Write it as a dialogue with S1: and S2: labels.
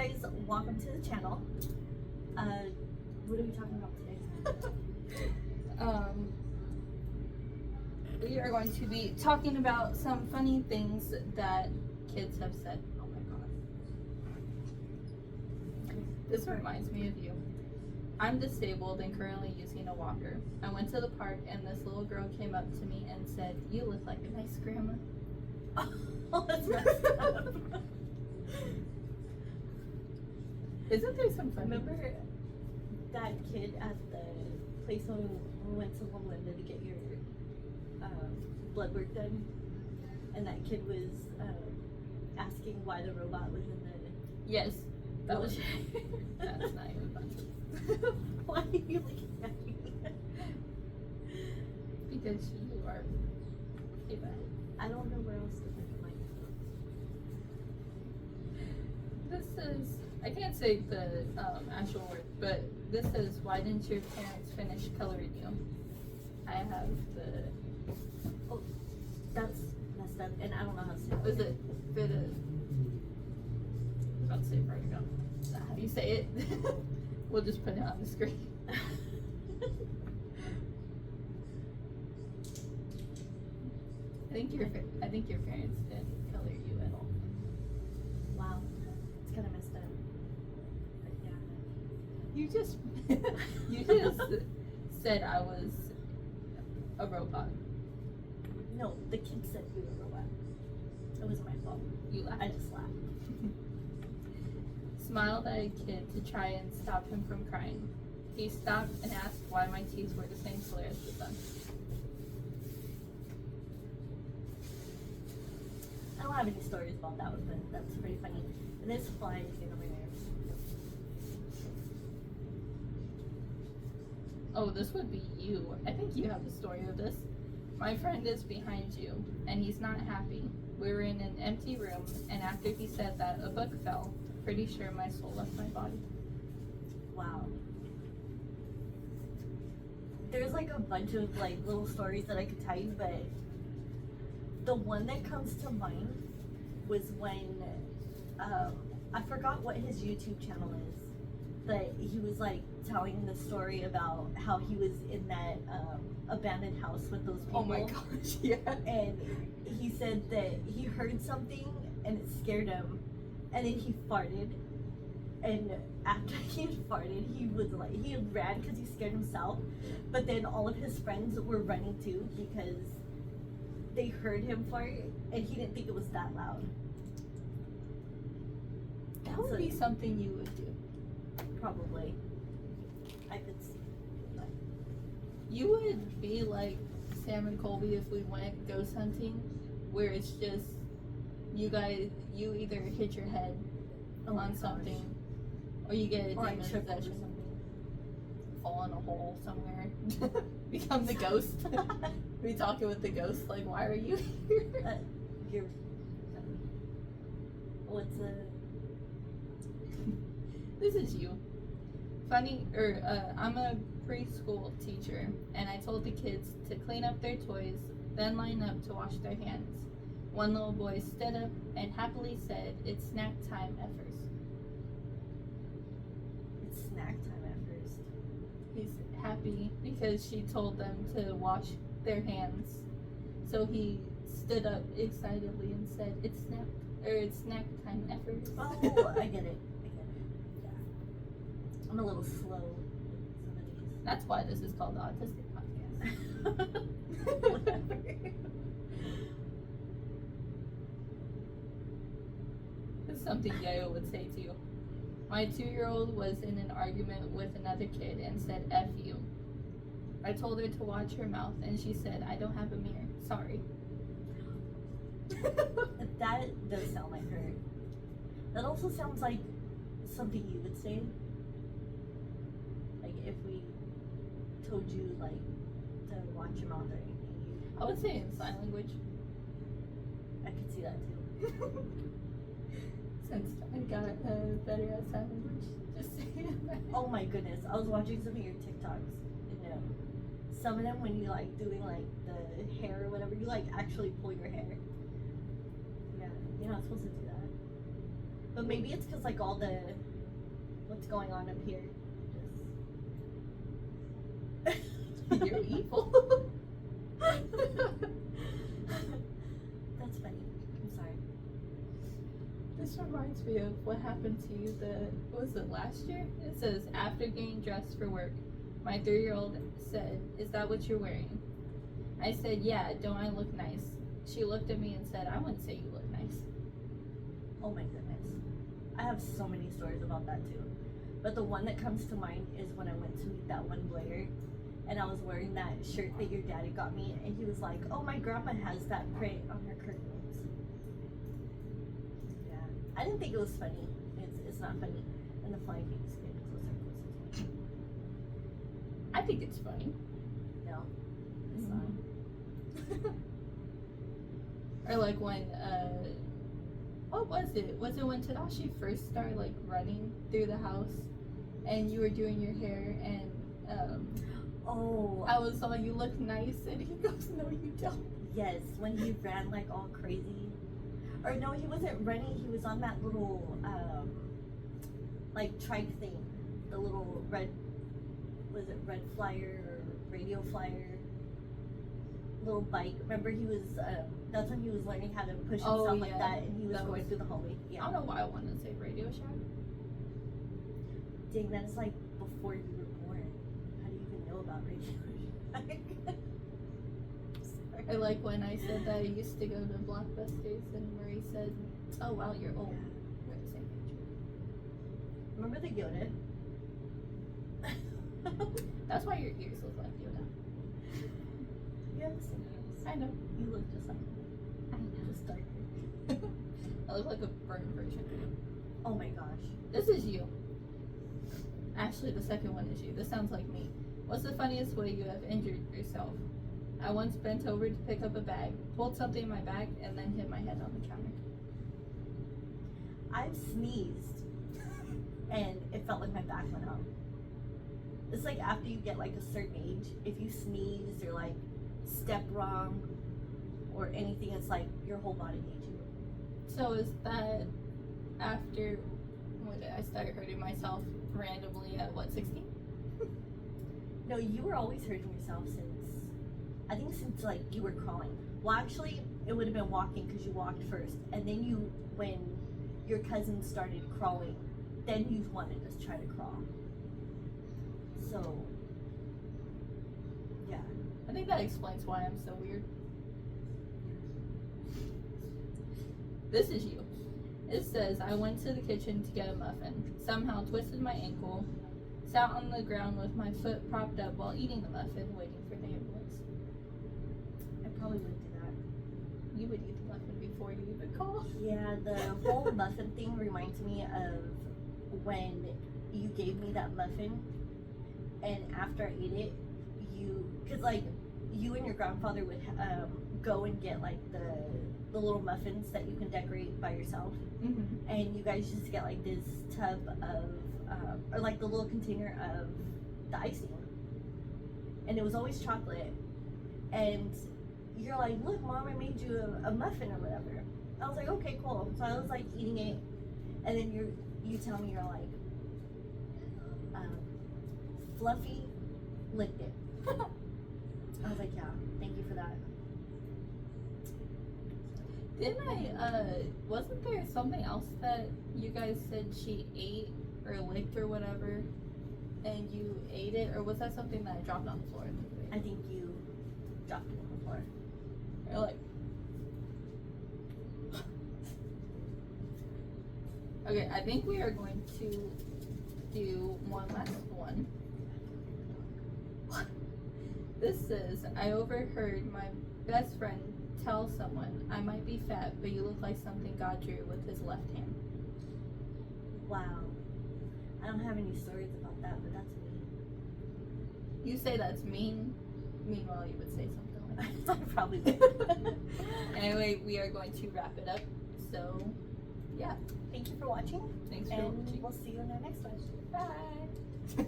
S1: guys, welcome to the channel. What are we talking about today?
S2: We are going to be talking about some funny things that kids have said.
S1: Oh my god.
S2: This reminds me of you. I'm disabled and currently using a walker. I went to the park and this little girl came up to me and said, "You look like a nice grandma."
S1: Oh, that's messed up.
S2: Isn't there some funny?
S1: Remember that kid at the place when we went to Linda to get your blood work done? And that kid was asking why the robot was in the...
S2: Yes, that was. That's not even funny.
S1: Why are you looking at me?
S2: Because you are a bad.
S1: I don't know where else to put my phone.
S2: This is, I can't say the actual word, but this is, why didn't your parents finish coloring you? I have the,
S1: Oh, that's messed up, and I don't know how to say it.
S2: was it, I was about to say vertigo. Is that how you say it? We'll just put it on the screen. I think your parents didn't color you at all.
S1: Wow, it's kind of messed up. But yeah.
S2: You just said I was a robot.
S1: No, the kid said you were a robot. It wasn't my fault.
S2: You laughed.
S1: I just laughed.
S2: Smiled at a kid to try and stop him from crying. He stopped and asked why my teeth were the same color as the sun.
S1: I don't have any stories about that one, but that's pretty funny. And this fly is getting on my nerves.
S2: Oh, this would be you. I think you have the story of this. My friend is behind you, and he's not happy. We were in an empty room, and after he said that, a book fell. Pretty sure my soul left my body.
S1: Wow. There's like a bunch of like little stories that I could tell you, but the one that comes to mind was when I forgot what his YouTube channel is, but he was like telling the story about how he was in that abandoned house with those people.
S2: Oh my gosh, yeah.
S1: And he said that he heard something and it scared him, and then he farted. And after he had farted, he had ran because he scared himself. But then all of his friends were running too because they heard him fart, and he didn't think it was that loud.
S2: That would be something you would do.
S1: Probably. I could see that.
S2: You would be like Sam and Colby if we went ghost hunting, where it's just you either hit your head on something, or you get a demon possession, fall in a hole somewhere, become the ghost. Be talking with the ghost, like, why are you here?
S1: What's
S2: This is you. Funny, I'm a preschool teacher, and I told the kids to clean up their toys, then line up to wash their hands. One little boy stood up and happily said, "It's snack time at first."
S1: It's snack time at first.
S2: He's happy because she told them to wash their hands. So he stood up excitedly and said, it's snack time at first."
S1: Oh, I get it. Yeah. I'm a little slow with some of these.
S2: That's why this is called the Autistic Podcast.
S1: Whatever.
S2: This is something Yayo would say to you. My 2-year-old was in an argument with another kid and said, "F you." I told her to watch her mouth, and she said, "I don't have a mirror. Sorry."
S1: That does sound like her. That also sounds like something you would say. Like if we told you like to watch your mouth or anything.
S2: I would say in sign language.
S1: I could see that too.
S2: Since I got better at sign language, just saying that.
S1: Oh my goodness, I was watching some of your TikToks, and some of them when you like doing like the hair or whatever, you like actually pull your hair. Yeah, you're not supposed to do that. But maybe it's because like all the what's going on up here.
S2: You're evil.
S1: That's funny. I'm sorry.
S2: This reminds me of what happened to you was it last year? It says, after getting dressed for work, my 3-year-old said, "Is that what you're wearing?" I said, "Yeah, don't I look nice?" She looked at me and said, "I wouldn't say you look nice."
S1: Oh my goodness. I have so many stories about that too. But the one that comes to mind is when I went to meet that one lawyer and I was wearing that shirt that your daddy got me and he was like, "Oh, my grandma has that print on her curtains." Yeah. I didn't think it was funny. It's not funny. And the flying thing is getting closer and closer to me.
S2: I think it's funny.
S1: No. It's not.
S2: Or like when, what was it? Was it when Tadashi first started like running through the house and you were doing your hair and
S1: Oh.
S2: I was all, "You look nice," and he goes, "No, you don't."
S1: Yes, when he ran like all crazy. Or no, he wasn't running, he was on that little like trike thing. The little red, was it red flyer or radio flyer? Little bike. Remember he was that's when he was learning how to push himself like that and he was going through the hallway. Yeah.
S2: I don't know why I wanted to say Radio Shack.
S1: Dang, that is like before you were born. How do you even know about Radio Shack?
S2: Or like when I said that I used to go to Blockbusters and Marie said, "Oh wow, you're old." We're the same age.
S1: Remember the Yoda?
S2: That's why your ears look like Yoda.
S1: You have the same ears.
S2: I know.
S1: You look just like me.
S2: I know.
S1: Just darker.
S2: I look like a burnt version of you.
S1: Oh my gosh.
S2: This is you. Actually, the second one is you. This sounds like me. What's the funniest way you have injured yourself? I once bent over to pick up a bag, pulled something in my back, and then hit my head on the counter.
S1: I've sneezed and it felt like my back went out. It's like after you get like a certain age, if you sneeze or like step wrong or anything, it's like your whole body needs you.
S2: So is that after when I started hurting myself randomly at what, 16?
S1: No, you were always hurting yourself since like you were crawling. Well, actually, it would have been walking because you walked first, and then when your cousin started crawling, then you wanted to try to crawl. So, yeah.
S2: I think that explains why I'm so weird. This is you. It says, I went to the kitchen to get a muffin, somehow twisted my ankle, sat on the ground with my foot propped up while eating the muffin, waiting for the ambulance.
S1: I probably wouldn't do that.
S2: You would eat the muffin before you even call.
S1: Yeah, the whole muffin thing reminds me of when you gave me that muffin, and after I ate it, because like you and your grandfather would go and get like the little muffins that you can decorate by yourself, and you guys just get like this tub of or like the little container of the icing, and it was always chocolate, and you're like, "Look, Mom, I made you a muffin or whatever." I was like, "Okay, cool." So I was like eating it, and then you tell me, you're like, Fluffy licked it. I was like, "Yeah, thank you for that."
S2: Didn't wasn't there something else that you guys said she ate or licked or whatever, and you ate it, or was that something that I dropped on the floor?
S1: I think you dropped it on the floor.
S2: Or like, okay, I think we are going to do one last one. This says, I overheard my best friend tell someone, I might be fat, but you look like something God drew with his left hand.
S1: Wow. I don't have any stories about that, but that's mean.
S2: You say that's mean, meanwhile you would say something like that.
S1: I probably would.
S2: Anyway, we are going to wrap it up. So, yeah.
S1: Thank you for watching.
S2: Thanks for
S1: And
S2: watching.
S1: we'll see you in our next one.
S2: Bye.